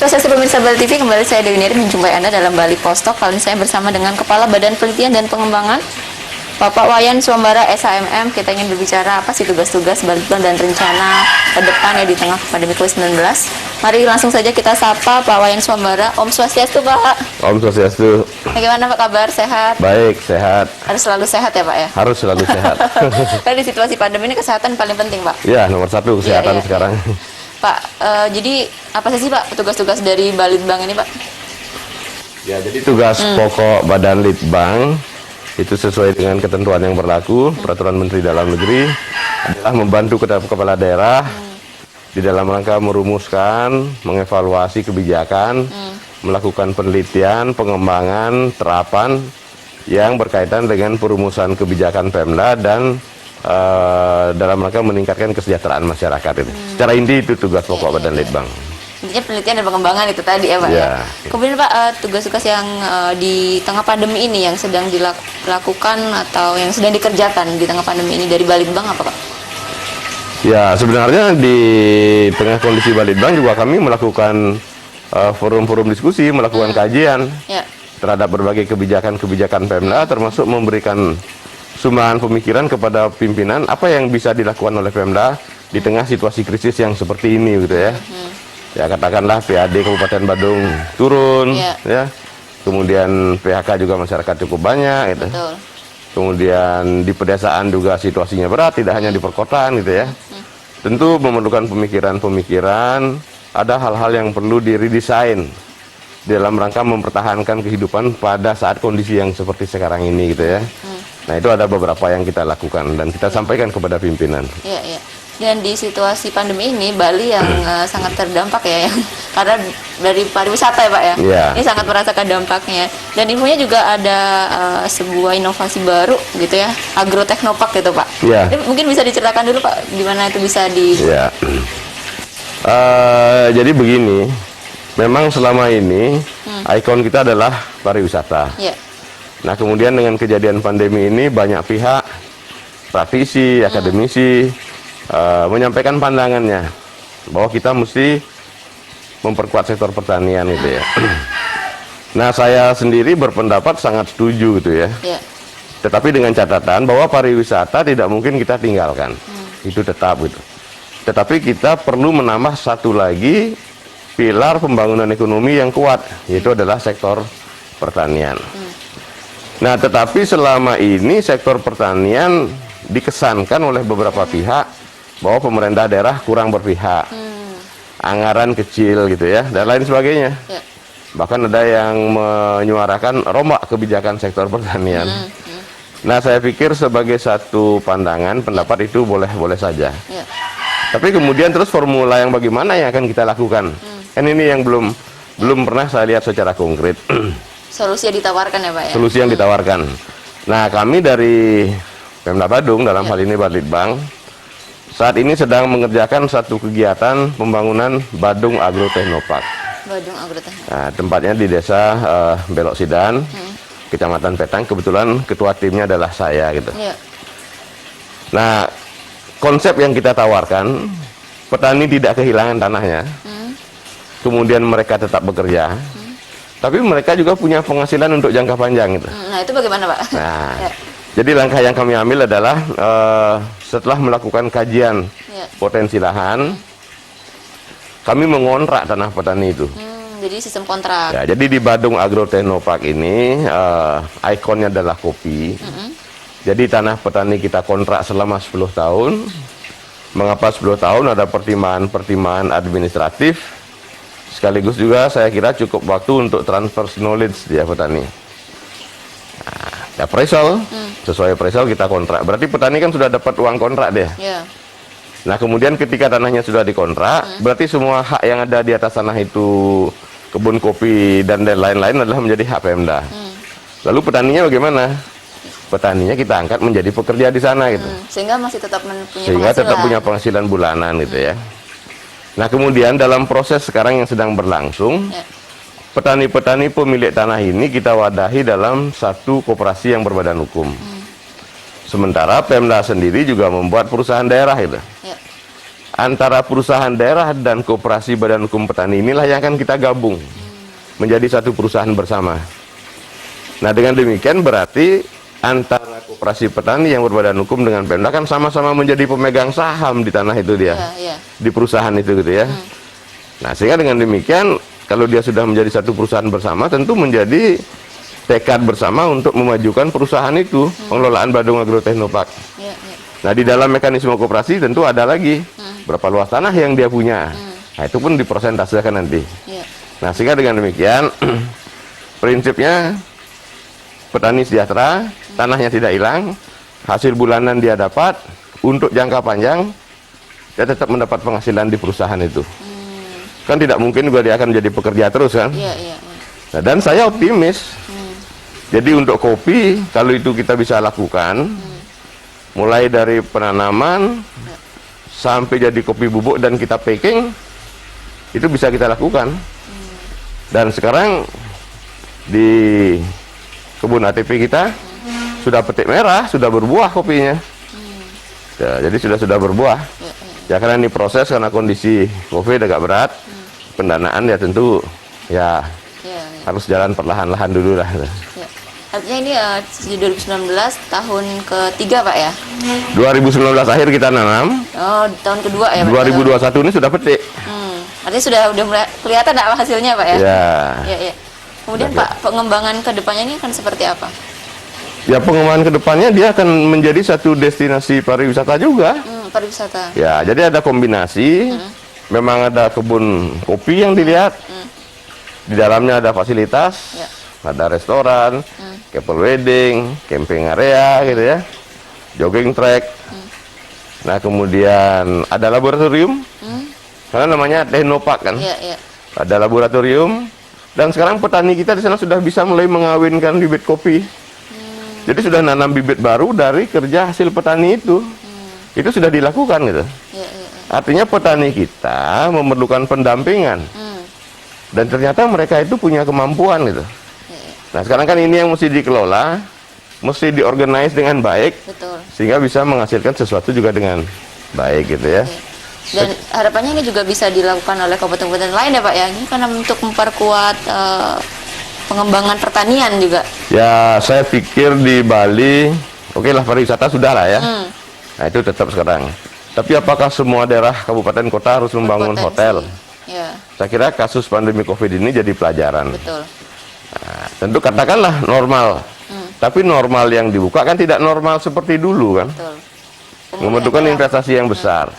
Swastiastu pemirsa Bali TV, kembali saya Dewi Neri menjumpai Anda dalam Bali Postok. Kali ini saya bersama dengan Kepala Badan Penelitian dan Pengembangan Bapak Wayan Swambara SHMM. Kita ingin berbicara apa sih tugas-tugas Balitbang dan rencana ke depan ya di tengah pandemi COVID-19. Mari langsung saja kita sapa Pak Wayan Swambara. Om Swastiastu Pak. Om Swastiastu. Bagaimana Pak kabar? Sehat? Baik, sehat. Harus selalu sehat ya Pak ya? Harus selalu sehat. Karena di situasi pandemi ini kesehatan paling penting Pak. Ya, nomor satu kesehatan sekarang. Pak, jadi apa sih Pak tugas-tugas dari Balitbang ini Pak? Ya, jadi tugas pokok Badan Litbang itu sesuai dengan ketentuan yang berlaku, Peraturan Menteri Dalam Negeri, adalah membantu kepala daerah di dalam rangka merumuskan, mengevaluasi kebijakan, melakukan penelitian, pengembangan, terapan yang berkaitan dengan perumusan kebijakan Pemda dan dalam rangka meningkatkan kesejahteraan masyarakat itu. Secara inti itu tugas pokok Badan Litbang. Intinya penelitian dan pengembangan itu tadi ya Pak ya. Kemudian Pak, tugas-tugas yang di tengah pandemi ini yang sedang dilakukan atau yang sedang dikerjakan di tengah pandemi ini dari Balitbang apa Pak? Ya, sebenarnya di tengah kondisi Balitbang juga kami melakukan forum-forum diskusi, melakukan kajian terhadap berbagai kebijakan-kebijakan Pemda, termasuk memberikan sumbangan pemikiran kepada pimpinan apa yang bisa dilakukan oleh Pemda di tengah situasi krisis yang seperti ini gitu ya. Ya katakanlah PAD Kabupaten Badung turun ya. Kemudian PHK juga masyarakat cukup banyak gitu. Betul. Kemudian di pedesaan juga situasinya berat, tidak hanya di perkotaan gitu ya. Tentu memerlukan pemikiran-pemikiran, ada hal-hal yang perlu diredesain dalam rangka mempertahankan kehidupan pada saat kondisi yang seperti sekarang ini gitu ya. Nah itu ada beberapa yang kita lakukan dan kita sampaikan kepada pimpinan. Iya, iya. Dan di situasi pandemi ini Bali yang sangat terdampak ya, karena dari pariwisata ya Pak ya. Yeah. Ini sangat merasakan dampaknya. Dan infonya juga ada sebuah inovasi baru gitu ya, Agroteknopark gitu Pak. Yeah. Mungkin bisa diceritakan dulu Pak, di mana itu bisa di. Yeah. Jadi begini, memang selama ini ikon kita adalah pariwisata. Yeah. Nah kemudian dengan kejadian pandemi ini banyak pihak, praktisi, akademisi menyampaikan pandangannya bahwa kita mesti memperkuat sektor pertanian gitu ya. Nah saya sendiri berpendapat sangat setuju gitu ya. Tetapi dengan catatan bahwa pariwisata tidak mungkin kita tinggalkan, itu tetap gitu. Tetapi kita perlu menambah satu lagi pilar pembangunan ekonomi yang kuat, yaitu adalah sektor pertanian. Nah, tetapi selama ini sektor pertanian dikesankan oleh beberapa pihak bahwa pemerintah daerah kurang berpihak, anggaran kecil gitu ya, dan lain sebagainya. Bahkan ada yang menyuarakan rombak kebijakan sektor pertanian. Nah, saya pikir sebagai satu pandangan, pendapat itu boleh-boleh saja. Tapi kemudian terus formula yang bagaimana yang akan kita lakukan? Kan ini yang belum pernah saya lihat secara konkret. Solusi yang ditawarkan ya Pak ya? Solusi yang ditawarkan. Nah kami dari Pemda Badung dalam hal ini Balitbang saat ini sedang mengerjakan satu kegiatan pembangunan Badung Agroteknopark. Badung Agroteknopark. Nah, tempatnya di desa Belok Sidan, Kecamatan Petang. Kebetulan ketua timnya adalah saya gitu. Nah konsep yang kita tawarkan, petani tidak kehilangan tanahnya, kemudian mereka tetap bekerja. Tapi mereka juga punya penghasilan untuk jangka panjang gitu. Nah itu bagaimana Pak? Nah, jadi langkah yang kami ambil adalah setelah melakukan kajian potensi lahan, kami mengontrak tanah petani itu. Jadi sistem kontrak. Ya, jadi di Badung Agroteknopark ini ikonnya adalah kopi. Jadi tanah petani kita kontrak selama 10 tahun. Mengapa 10 tahun? Ada pertimbangan administratif. Sekaligus juga saya kira cukup waktu untuk transfer knowledge dia petani. Nah, ya appraisal, sesuai appraisal kita kontrak. Berarti petani kan sudah dapat uang kontrak dia. Nah kemudian ketika tanahnya sudah dikontrak, berarti semua hak yang ada di atas tanah itu, kebun kopi dan lain-lain adalah menjadi hak Pemda. Lalu petaninya bagaimana? Petaninya kita angkat menjadi pekerja di sana gitu. Sehingga masih tetap punya penghasilan bulanan gitu ya. Nah kemudian dalam proses sekarang yang sedang berlangsung, petani-petani pemilik tanah ini kita wadahi dalam satu koperasi yang berbadan hukum. Sementara Pemda sendiri juga membuat perusahaan daerah itu. antara perusahaan daerah dan koperasi badan hukum petani inilah yang akan kita gabung menjadi satu perusahaan bersama. Nah, dengan demikian berarti antara koperasi petani yang berbadan hukum dengan Pemda kan sama-sama menjadi pemegang saham di tanah itu dia, di perusahaan itu gitu ya. Nah, sehingga dengan demikian kalau dia sudah menjadi satu perusahaan bersama, tentu menjadi tekad bersama untuk memajukan perusahaan itu, pengelolaan Badung Agro Technopark. Nah, di dalam mekanisme koperasi tentu ada lagi berapa luas tanah yang dia punya. Nah, itu pun dipersentasekan nanti. Nah, sehingga dengan demikian prinsipnya petani sejahtera, tanahnya tidak hilang, hasil bulanan dia dapat, untuk jangka panjang dia tetap mendapat penghasilan di perusahaan itu. Kan tidak mungkin juga dia akan jadi pekerja terus kan. Nah, dan saya optimis. Jadi untuk kopi, kalau itu kita bisa lakukan, mulai dari penanaman sampai jadi kopi bubuk dan kita packing, itu bisa kita lakukan. Dan sekarang di kebun ATP kita sudah petik merah, sudah berbuah kopinya. Ya, jadi sudah berbuah. Ya, karena ini proses, karena kondisi kopi agak berat, pendanaan ya tentu ya harus jalan perlahan-lahan dulu lah. Artinya ini di 2019 tahun ketiga Pak ya? 2019 akhir kita nanam. Oh, tahun kedua ya Pak? 2021 ini sudah petik. Artinya sudah mulai kelihatan nggak hasilnya Pak ya? Ya. Kemudian Pak, pengembangan kedepannya ini akan seperti apa? Ya, pengembangan kedepannya dia akan menjadi satu destinasi pariwisata juga. Pariwisata. Ya, jadi ada kombinasi. Memang ada kebun kopi yang dilihat. Di dalamnya ada fasilitas. Ada restoran, couple wedding, camping area gitu ya, jogging track. Nah, kemudian ada laboratorium, karena namanya Technopark kan. Ada laboratorium, dan sekarang petani kita di sana sudah bisa mulai mengawinkan bibit kopi. Jadi sudah nanam bibit baru dari kerja hasil petani itu. Itu sudah dilakukan gitu. Artinya petani kita memerlukan pendampingan. Dan ternyata mereka itu punya kemampuan gitu. Nah, sekarang kan ini yang mesti dikelola, mesti diorganize dengan baik, sehingga bisa menghasilkan sesuatu juga dengan baik gitu ya. Dan harapannya ini juga bisa dilakukan oleh kabupaten-kabupaten lain ya Pak ya, ini karena untuk memperkuat pengembangan pertanian juga. Ya, saya pikir di Bali, oke lah, pariwisata sudah lah ya. Nah, itu tetap sekarang. Tapi apakah semua daerah kabupaten kota harus membangun hotel? Saya kira kasus pandemi COVID ini jadi pelajaran. Nah, tentu katakanlah normal, tapi normal yang dibuka kan tidak normal seperti dulu kan. Membutuhkan investasi yang besar,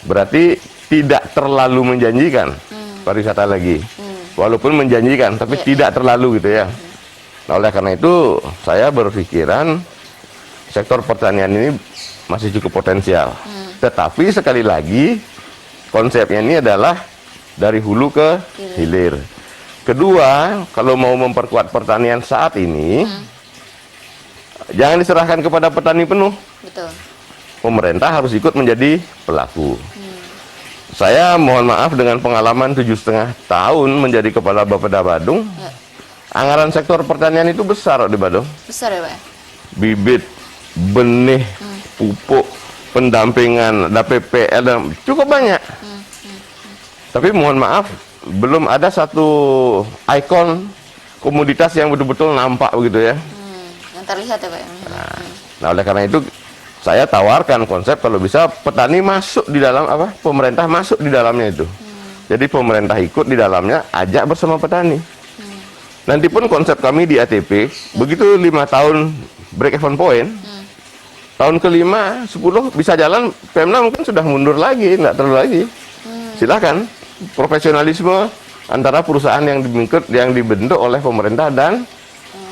berarti tidak terlalu menjanjikan pariwisata lagi, walaupun menjanjikan, tapi tidak terlalu gitu ya. Nah, oleh karena itu saya berpikiran sektor pertanian ini masih cukup potensial, tetapi sekali lagi konsepnya ini adalah dari hulu ke hilir. Kedua, kalau mau memperkuat pertanian saat ini, jangan diserahkan kepada petani penuh. Pemerintah harus ikut menjadi pelaku. Saya mohon maaf, dengan pengalaman 7,5 tahun menjadi kepala Bapeda Badung, anggaran sektor pertanian itu besar di Badung. Besar ya Pak? Bibit, benih, pupuk, pendampingan, ada PPL, cukup banyak. Tapi mohon maaf, belum ada satu ikon komoditas yang betul-betul nampak begitu ya. Yang terlihat ya Pak. Nah, oleh karena itu saya tawarkan konsep kalau bisa petani masuk di dalam pemerintah masuk di dalamnya itu. Jadi pemerintah ikut di dalamnya, ajak bersama petani. Nanti pun konsep kami di ATP, begitu 5 tahun break even point, tahun ke-5, 10 bisa jalan, Pemda mungkin sudah mundur lagi, nggak terlalu lagi. Silakan. Profesionalisme antara perusahaan yang dibentuk oleh pemerintah dan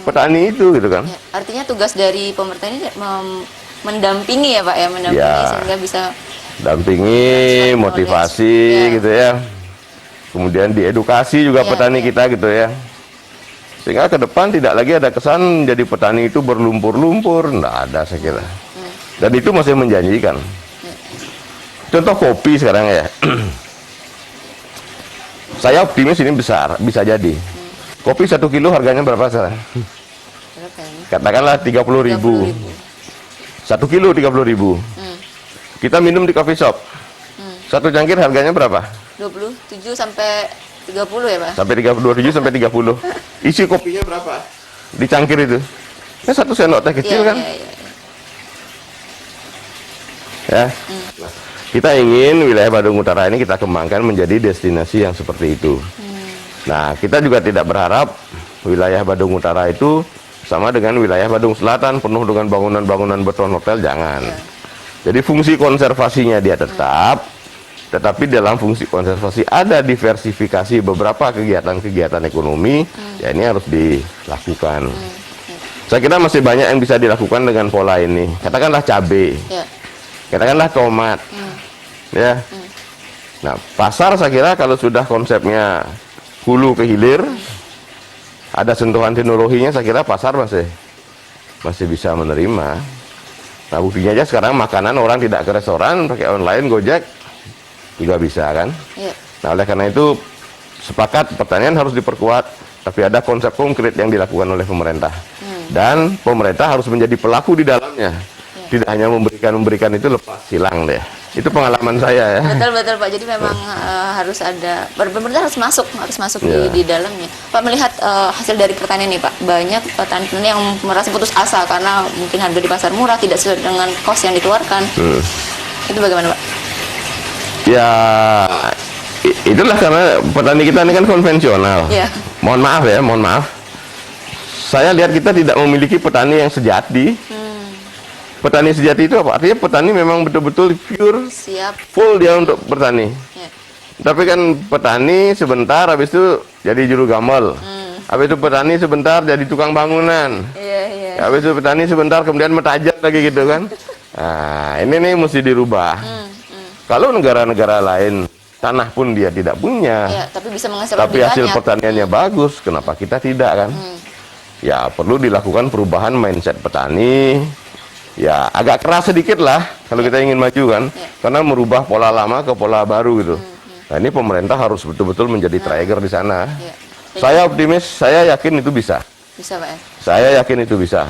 petani itu gitu kan. Artinya tugas dari pemerintah ini mendampingi ya Pak ya, mendampingi sehingga bisa dampingi, motivasi gitu ya. Kemudian diedukasi juga petani kita gitu ya. Sehingga ke depan tidak lagi ada kesan jadi petani itu berlumpur-lumpur, enggak ada saya kira. Dan itu masih menjanjikan. Contoh kopi sekarang ya. Saya optimis ini besar, bisa jadi. Kopi 1 kilo harganya berapa sekarang? Katakanlah 30.000. 1 kilo 30.000. Kita minum di coffee shop. Satu cangkir harganya berapa? 27 sampai 30 ya Pak? Sampai 27 sampai 30. Isi kopinya berapa? Di cangkir itu. Ya 1 sendok teh kecil Iya, kan? iya, iya. Ya. Nah, kita ingin wilayah Badung Utara ini kita kembangkan menjadi destinasi yang seperti itu. Nah, kita juga tidak berharap wilayah Badung Utara itu sama dengan wilayah Badung Selatan penuh dengan bangunan-bangunan beton hotel, jangan. Iya. Jadi fungsi konservasinya dia tetap, tetapi dalam fungsi konservasi ada diversifikasi beberapa kegiatan-kegiatan ekonomi, ya ini harus dilakukan. Saya kira masih banyak yang bisa dilakukan dengan pola ini. Katakanlah cabai, Iya. katakanlah tomat, ya. Nah, pasar saya kira kalau sudah konsepnya hulu ke hilir, ada sentuhan teknologinya, saya kira pasar masih bisa menerima. Nah, buktinya aja sekarang makanan orang tidak ke restoran, pakai online, Gojek juga bisa kan. Iya. Nah, oleh karena itu sepakat pertanian harus diperkuat, tapi ada konsep konkret yang dilakukan oleh pemerintah. Dan pemerintah harus menjadi pelaku di dalamnya. Tidak hanya memberikan itu lepas hilang deh. Itu pengalaman saya ya. Betul Pak. Jadi memang harus ada, pemerintah harus masuk Ya. di dalamnya. Pak, melihat hasil dari pertanian nih Pak, banyak petani yang merasa putus asa karena mungkin harga di pasar murah tidak sesuai dengan cost yang dikeluarkan. Itu bagaimana Pak? Ya, itulah karena petani kita ini kan konvensional. Iya. Mohon maaf. Saya lihat kita tidak memiliki petani yang sejati. Petani sejati itu apa? Artinya petani memang betul-betul pure, Siap. full dia untuk bertani. Ya. Tapi kan petani sebentar, habis itu jadi juru gamel. Habis itu petani sebentar jadi tukang bangunan. Iya. Habis itu petani sebentar kemudian metajat lagi gitu kan. Nah, ini nih mesti dirubah. Kalau negara-negara lain tanah pun dia tidak punya, Ya, tapi bisa menghasilkan tapi lebih hasil banyak. pertaniannya bagus, kenapa kita tidak kan? Ya perlu dilakukan perubahan mindset petani. Ya agak keras sedikit lah kalau kita ingin maju kan, karena merubah pola lama ke pola baru gitu. Nah ini pemerintah harus betul-betul menjadi trigger di sana. Ya. Saya optimis, saya yakin itu bisa. Bisa Pak ya? Saya yakin itu bisa.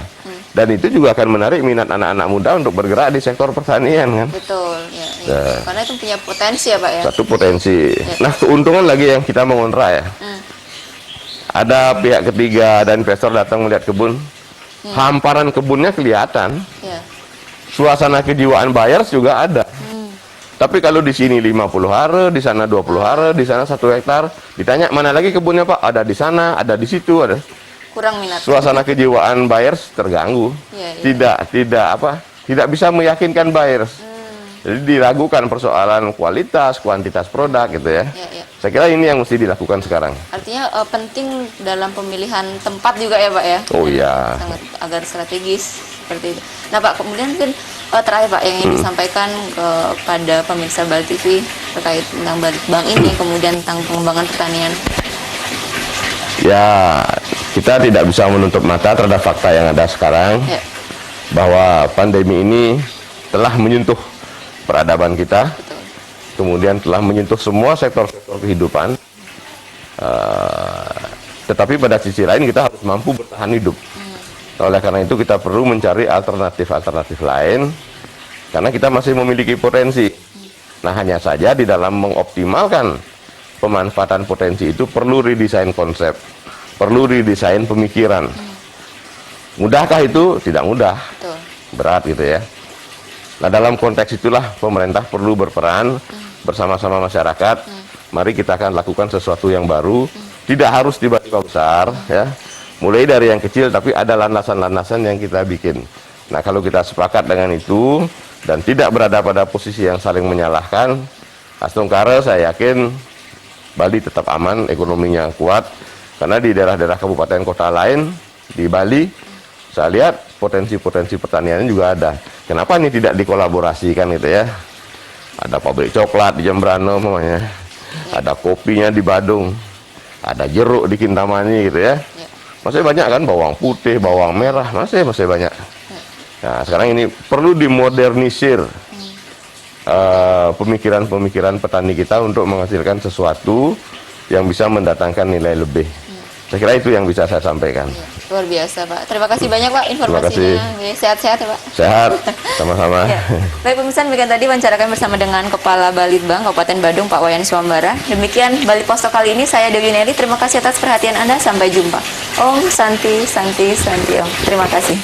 Dan itu juga akan menarik minat anak-anak muda untuk bergerak di sektor pertanian kan. Betul. Ya. Ya. Karena itu punya potensi ya Pak ya? Satu potensi. Nah keuntungan lagi yang kita mengontra ya. Ada pihak ketiga dan investor datang melihat kebun. Hamparan kebunnya kelihatan. Ya. Suasana kejiwaan buyers juga ada. Tapi kalau di sini 50 hare, di sana 20 hare, di sana 1 hektar, ditanya mana lagi kebunnya Pak? Ada di sana, ada di situ, ada. Kurang minat. Suasana kejiwaan buyers terganggu. Iya. Tidak bisa meyakinkan buyers. Jadi diragukan persoalan kualitas, kuantitas produk gitu ya. Ya. Saya kira ini yang mesti dilakukan sekarang. Artinya penting dalam pemilihan tempat juga ya Pak ya? Oh iya. Sangat agar strategis seperti itu. Nah Pak, kemudian mungkin terakhir Pak yang ingin disampaikan kepada pemirsa Bali TV terkait tentang Balitbank ini, kemudian tentang pengembangan pertanian. Ya, kita tidak bisa menutup mata terhadap fakta yang ada sekarang. Ya. Bahwa pandemi ini telah menyentuh peradaban kita, Betul. kemudian telah menyentuh semua sektor-sektor kehidupan. Tetapi pada sisi lain kita harus mampu bertahan hidup. Oleh karena itu kita perlu mencari alternatif-alternatif lain, karena kita masih memiliki potensi. Nah hanya saja di dalam mengoptimalkan pemanfaatan potensi itu perlu redesain konsep, perlu redesain pemikiran. Mudahkah itu? Tidak mudah, Betul. berat gitu ya. Nah dalam konteks itulah pemerintah perlu berperan bersama-sama masyarakat. Mari kita akan lakukan sesuatu yang baru. Tidak harus tiba-tiba besar ya. Mulai dari yang kecil, tapi ada landasan-landasan yang kita bikin. Nah kalau kita sepakat dengan itu dan tidak berada pada posisi yang saling menyalahkan, Astungkara saya yakin Bali tetap aman, ekonominya kuat. Karena di daerah-daerah kabupaten kota lain di Bali, saya lihat potensi-potensi pertaniannya juga ada. Kenapa ini tidak dikolaborasikan gitu ya? Ada pabrik coklat di Jembrana namanya, ada kopinya di Badung, ada jeruk di Kintamani gitu ya. Masih banyak kan bawang putih, bawang merah, masih banyak. Nah sekarang ini perlu dimodernisir pemikiran-pemikiran petani kita untuk menghasilkan sesuatu yang bisa mendatangkan nilai lebih. Saya kira itu yang bisa saya sampaikan. Luar biasa, Pak. Terima kasih banyak, Pak, kasih. informasinya. Oke, sehat-sehat ya, Pak. Sehat, sama-sama. Ya. Baik pemirsa, demikian tadi wawancara kami bersama dengan Kepala Balitbang Kabupaten Badung, Pak Wayan Swambara. Demikian Bali Posto kali ini, saya Dewi Neri. Terima kasih atas perhatian Anda. Sampai jumpa. Om Santi, Santi, Santi Om. Terima kasih.